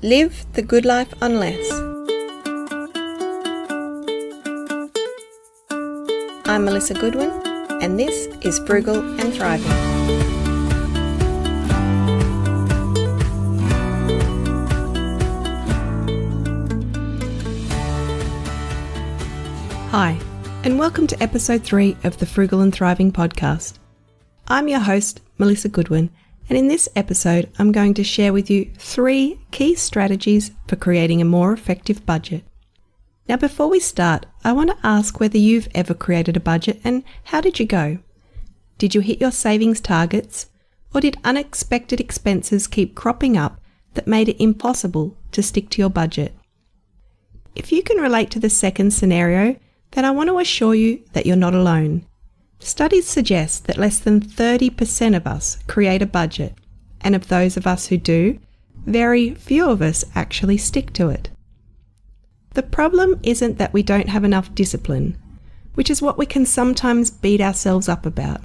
Live the good life on less. I'm Melissa Goodwin, and this is Frugal and Thriving. Hi, and welcome to episode 3 of the Frugal and Thriving podcast. I'm your host, Melissa Goodwin, and in this episode, I'm going to share with you 3 key strategies for creating a more effective budget. Now, before we start, I want to ask whether you've ever created a budget and how did you go? Did you hit your savings targets, or did unexpected expenses keep cropping up that made it impossible to stick to your budget? If you can relate to the second scenario, then I want to assure you that you're not alone. Studies suggest that less than 30% of us create a budget, and of those of us who do, very few of us actually stick to it. The problem isn't that we don't have enough discipline, which is what we can sometimes beat ourselves up about.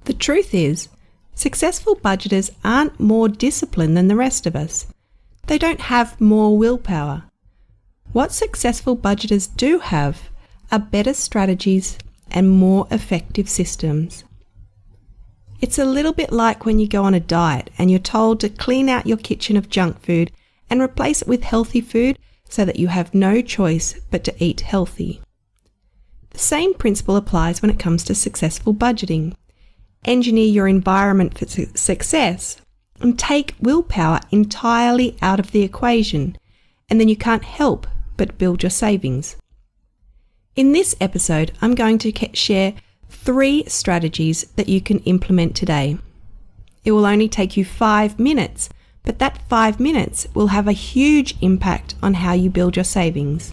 The truth is, successful budgeters aren't more disciplined than the rest of us. They don't have more willpower. What successful budgeters do have are better strategies and more effective systems. It's a little bit like when you go on a diet and you're told to clean out your kitchen of junk food and replace it with healthy food so that you have no choice but to eat healthy. The same principle applies when it comes to successful budgeting. Engineer your environment for success and take willpower entirely out of the equation, and then you can't help but build your savings. In this episode, I'm going to share 3 strategies that you can implement today. It will only take you 5 minutes, but that 5 minutes will have a huge impact on how you build your savings.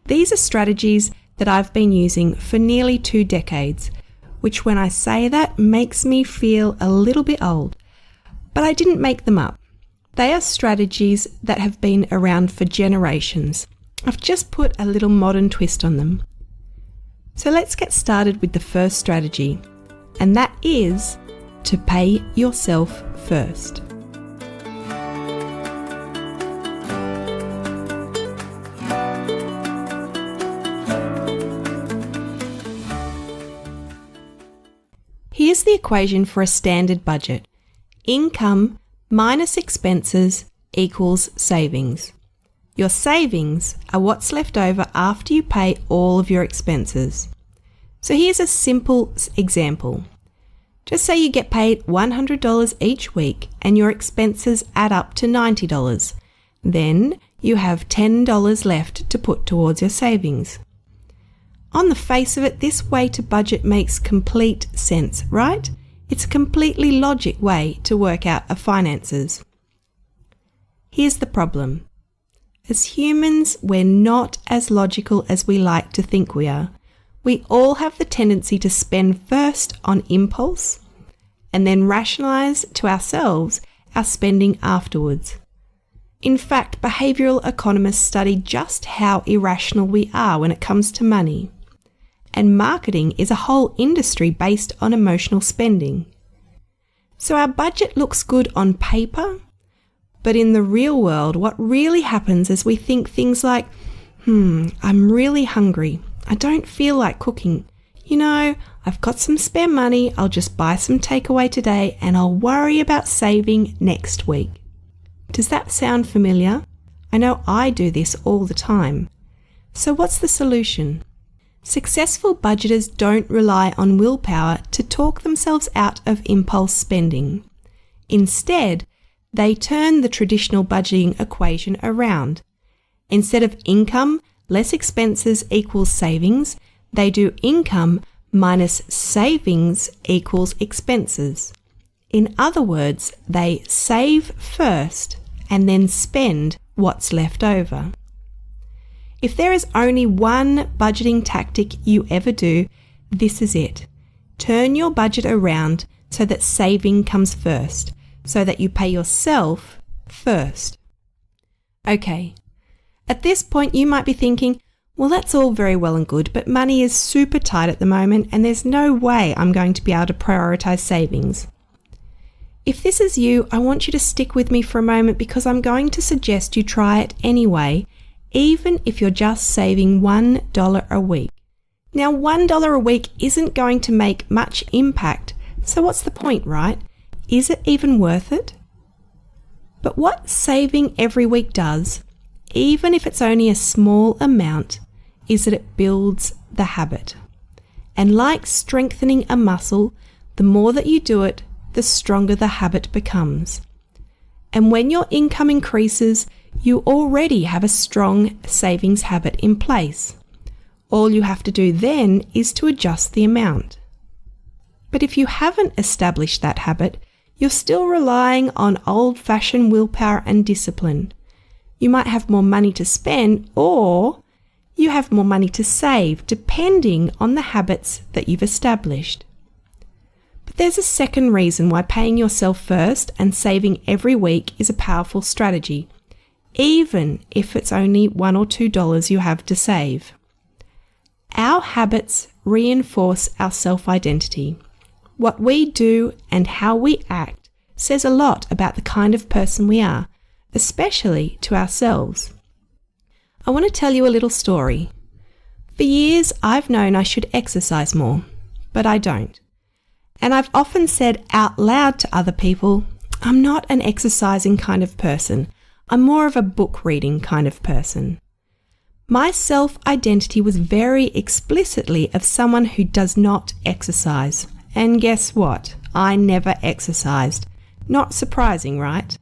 These are strategies that I've been using for nearly 2 decades, which when I say that makes me feel a little bit old. But I didn't make them up. They are strategies that have been around for generations. I've just put a little modern twist on them. So let's get started with the first strategy, and that is to pay yourself first. Here's the equation for a standard budget. Income minus expenses equals savings. Your savings are what's left over after you pay all of your expenses. So here's a simple example. Just say you get paid $100 each week and your expenses add up to $90. Then you have $10 left to put towards your savings. On the face of it, this way to budget makes complete sense, right? It's a completely logic way to work out our finances. Here's the problem. As humans, we're not as logical as we like to think we are. We all have the tendency to spend first on impulse and then rationalize to ourselves our spending afterwards. In fact, behavioral economists study just how irrational we are when it comes to money. And marketing is a whole industry based on emotional spending. So our budget looks good on paper, but in the real world, what really happens is we think things like, I'm really hungry. I don't feel like cooking. I've got some spare money. I'll just buy some takeaway today and I'll worry about saving next week. Does that sound familiar? I know I do this all the time. So what's the solution? Successful budgeters don't rely on willpower to talk themselves out of impulse spending. Instead, they turn the traditional budgeting equation around. Instead of income less expenses equals savings, they do income minus savings equals expenses. In other words, they save first and then spend what's left over. If there is only one budgeting tactic you ever do, this is it. Turn your budget around so that saving comes first, so that you pay yourself first. Okay, at this point you might be thinking, well, that's all very well and good, but money is super tight at the moment and there's no way I'm going to be able to prioritize savings. If this is you, I want you to stick with me for a moment because I'm going to suggest you try it anyway, even if you're just saving $1 a week. Now, $1 a week isn't going to make much impact, so what's the point, right? Is it even worth it? But what saving every week does, even if it's only a small amount, is that it builds the habit. And like strengthening a muscle, the more that you do it, the stronger the habit becomes. And when your income increases, you already have a strong savings habit in place. All you have to do then is to adjust the amount. But if you haven't established that habit, you're still relying on old-fashioned willpower and discipline. You might have more money to spend, or you have more money to save, depending on the habits that you've established. But there's a second reason why paying yourself first and saving every week is a powerful strategy, even if it's only $1 or $2 you have to save. Our habits reinforce our self-identity. What we do and how we act says a lot about the kind of person we are, especially to ourselves. I want to tell you a little story. For years, I've known I should exercise more, but I don't. And I've often said out loud to other people, I'm not an exercising kind of person. I'm more of a book reading kind of person. My self-identity was very explicitly of someone who does not exercise. And guess what? I never exercised. Not surprising, right?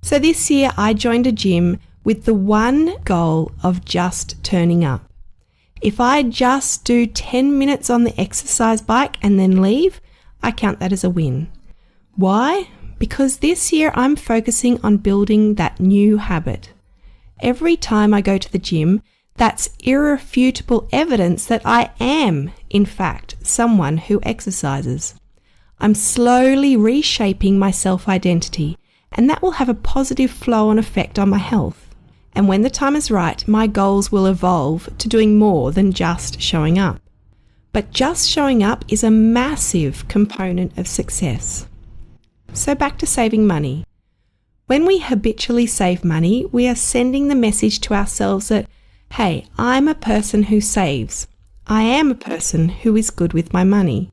So this year I joined a gym with the one goal of just turning up. If I just do 10 minutes on the exercise bike and then leave, I count that as a win. Why? Because this year I'm focusing on building that new habit. Every time I go to the gym, that's irrefutable evidence that I am, in fact, someone who exercises. I'm slowly reshaping my self-identity, and that will have a positive flow-on effect on my health. And when the time is right, my goals will evolve to doing more than just showing up. But just showing up is a massive component of success. So back to saving money. When we habitually save money, we are sending the message to ourselves that, hey, I'm a person who saves. I am a person who is good with my money.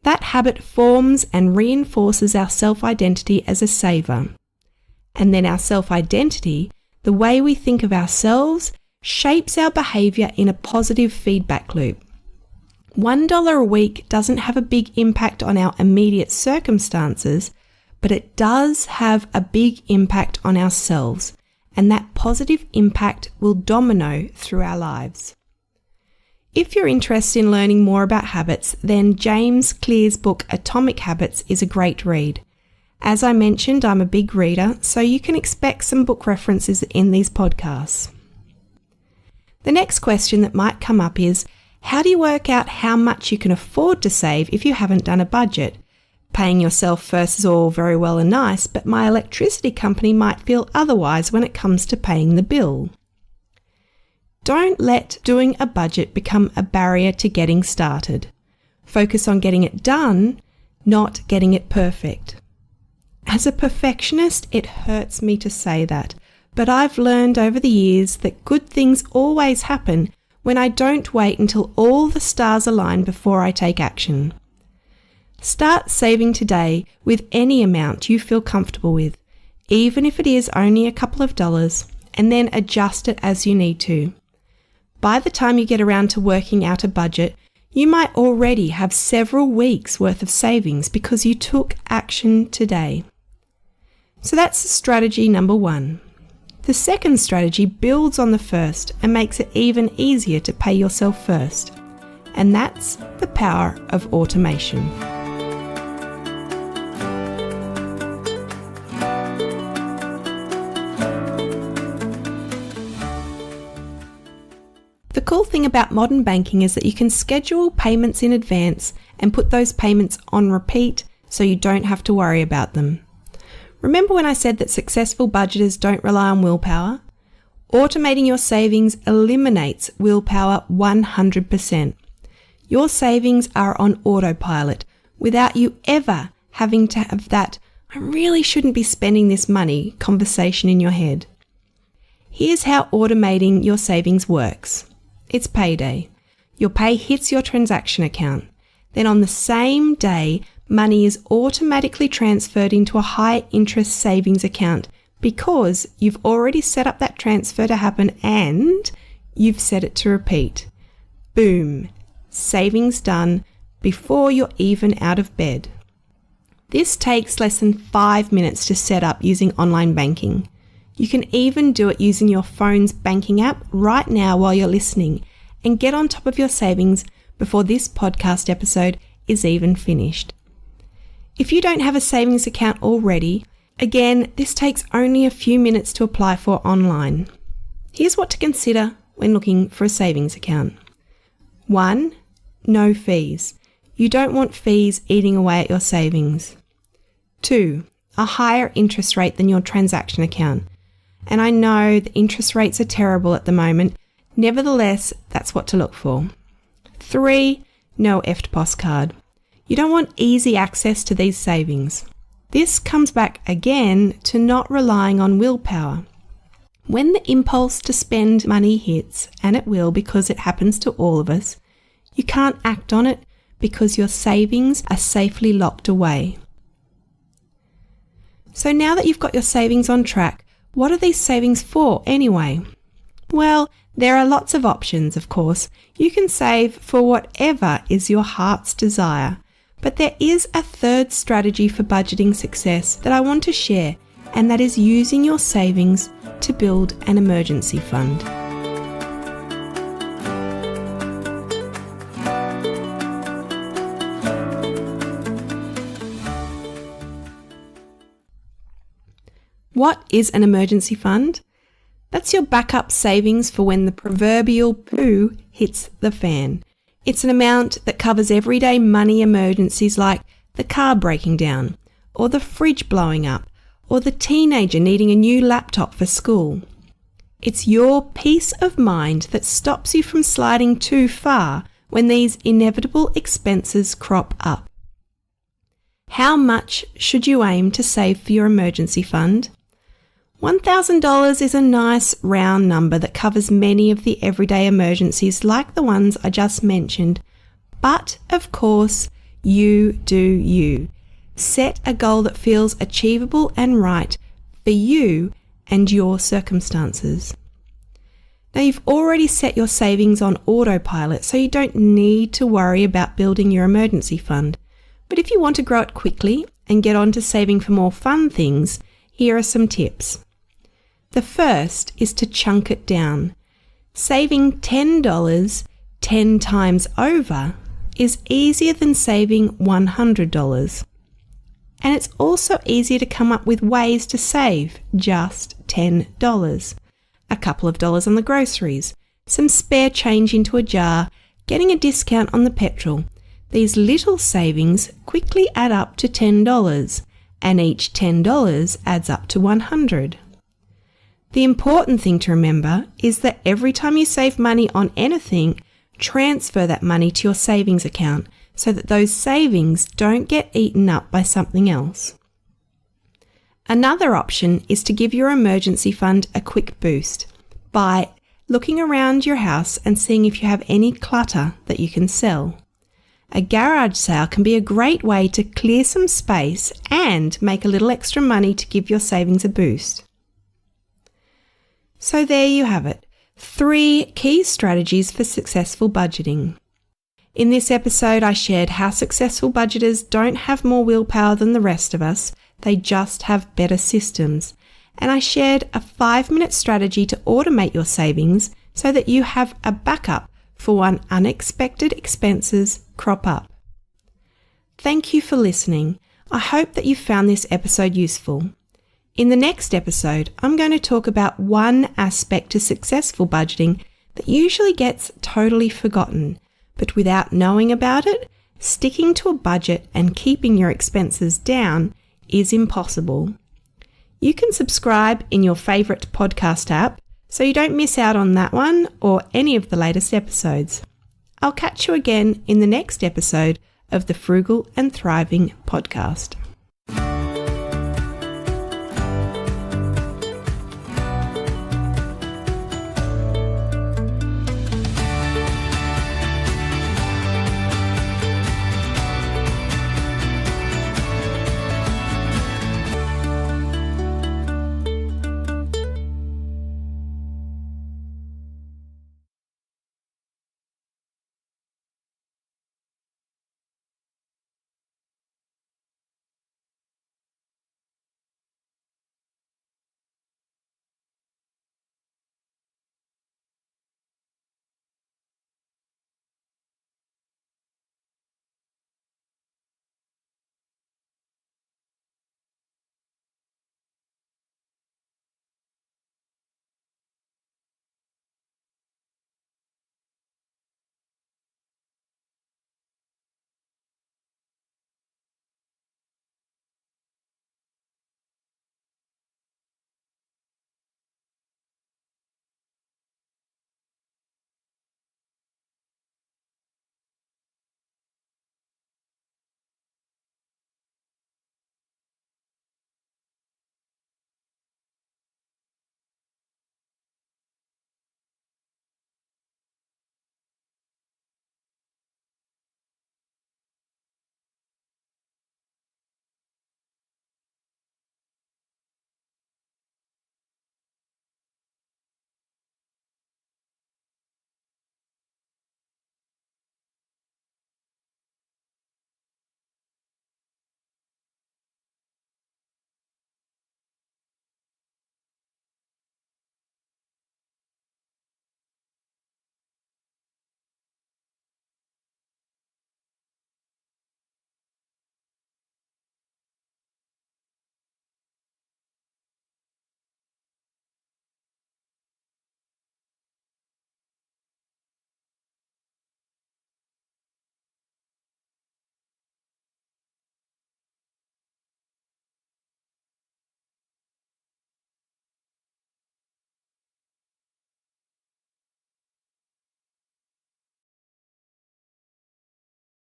That habit forms and reinforces our self-identity as a saver. And then our self-identity, the way we think of ourselves, shapes our behavior in a positive feedback loop. $1 a week doesn't have a big impact on our immediate circumstances, but it does have a big impact on ourselves, and that positive impact will domino through our lives. If you're interested in learning more about habits, then James Clear's book Atomic Habits is a great read. As I mentioned, I'm a big reader, so you can expect some book references in these podcasts. The next question that might come up is, how do you work out how much you can afford to save if you haven't done a budget? Paying yourself first is all very well and nice, but my electricity company might feel otherwise when it comes to paying the bill. Don't let doing a budget become a barrier to getting started. Focus on getting it done, not getting it perfect. As a perfectionist, it hurts me to say that, but I've learned over the years that good things always happen when I don't wait until all the stars align before I take action. Start saving today with any amount you feel comfortable with, even if it is only a couple of dollars, and then adjust it as you need to. By the time you get around to working out a budget, you might already have several weeks' worth of savings because you took action today. So that's strategy number 1. The second strategy builds on the first and makes it even easier to pay yourself first. And that's the power of automation. The cool thing about modern banking is that you can schedule payments in advance and put those payments on repeat so you don't have to worry about them. Remember when I said that successful budgeters don't rely on willpower? Automating your savings eliminates willpower 100%. Your savings are on autopilot without you ever having to have that "I really shouldn't be spending this money" conversation in your head. Here's how automating your savings works. It's payday. Your pay hits your transaction account. Then on the same day, money is automatically transferred into a high interest savings account because you've already set up that transfer to happen and you've set it to repeat. Boom. Savings done before you're even out of bed. This takes less than 5 minutes to set up using online banking. You can even do it using your phone's banking app right now while you're listening and get on top of your savings before this podcast episode is even finished. If you don't have a savings account already, again, this takes only a few minutes to apply for online. Here's what to consider when looking for a savings account. 1. No fees. You don't want fees eating away at your savings. 2. A higher interest rate than your transaction account. And I know the interest rates are terrible at the moment. Nevertheless, that's what to look for. 3. No EFTPOS card. You don't want easy access to these savings. This comes back again to not relying on willpower. When the impulse to spend money hits, and it will because it happens to all of us, you can't act on it because your savings are safely locked away. So now that you've got your savings on track, what are these savings for anyway? Well, there are lots of options, of course. You can save for whatever is your heart's desire. But there is a third strategy for budgeting success that I want to share, and that is using your savings to build an emergency fund. What is an emergency fund? That's your backup savings for when the proverbial poo hits the fan. It's an amount that covers everyday money emergencies like the car breaking down, or the fridge blowing up, or the teenager needing a new laptop for school. It's your peace of mind that stops you from sliding too far when these inevitable expenses crop up. How much should you aim to save for your emergency fund? $1,000 is a nice round number that covers many of the everyday emergencies like the ones I just mentioned. But, of course, you do you. Set a goal that feels achievable and right for you and your circumstances. Now, you've already set your savings on autopilot, so you don't need to worry about building your emergency fund. But if you want to grow it quickly and get on to saving for more fun things, here are some tips. The first is to chunk it down. Saving $10 10 times over is easier than saving $100. And it's also easier to come up with ways to save just $10. A couple of dollars on the groceries, some spare change into a jar, getting a discount on the petrol. These little savings quickly add up to $10, and each $10 adds up to $100. The important thing to remember is that every time you save money on anything, transfer that money to your savings account so that those savings don't get eaten up by something else. Another option is to give your emergency fund a quick boost by looking around your house and seeing if you have any clutter that you can sell. A garage sale can be a great way to clear some space and make a little extra money to give your savings a boost. So there you have it, 3 key strategies for successful budgeting. In this episode, I shared how successful budgeters don't have more willpower than the rest of us, they just have better systems. And I shared a 5-minute strategy to automate your savings so that you have a backup for when unexpected expenses crop up. Thank you for listening. I hope that you found this episode useful. In the next episode, I'm going to talk about one aspect to successful budgeting that usually gets totally forgotten, but without knowing about it, sticking to a budget and keeping your expenses down is impossible. You can subscribe in your favourite podcast app so you don't miss out on that one or any of the latest episodes. I'll catch you again in the next episode of the Frugal and Thriving podcast.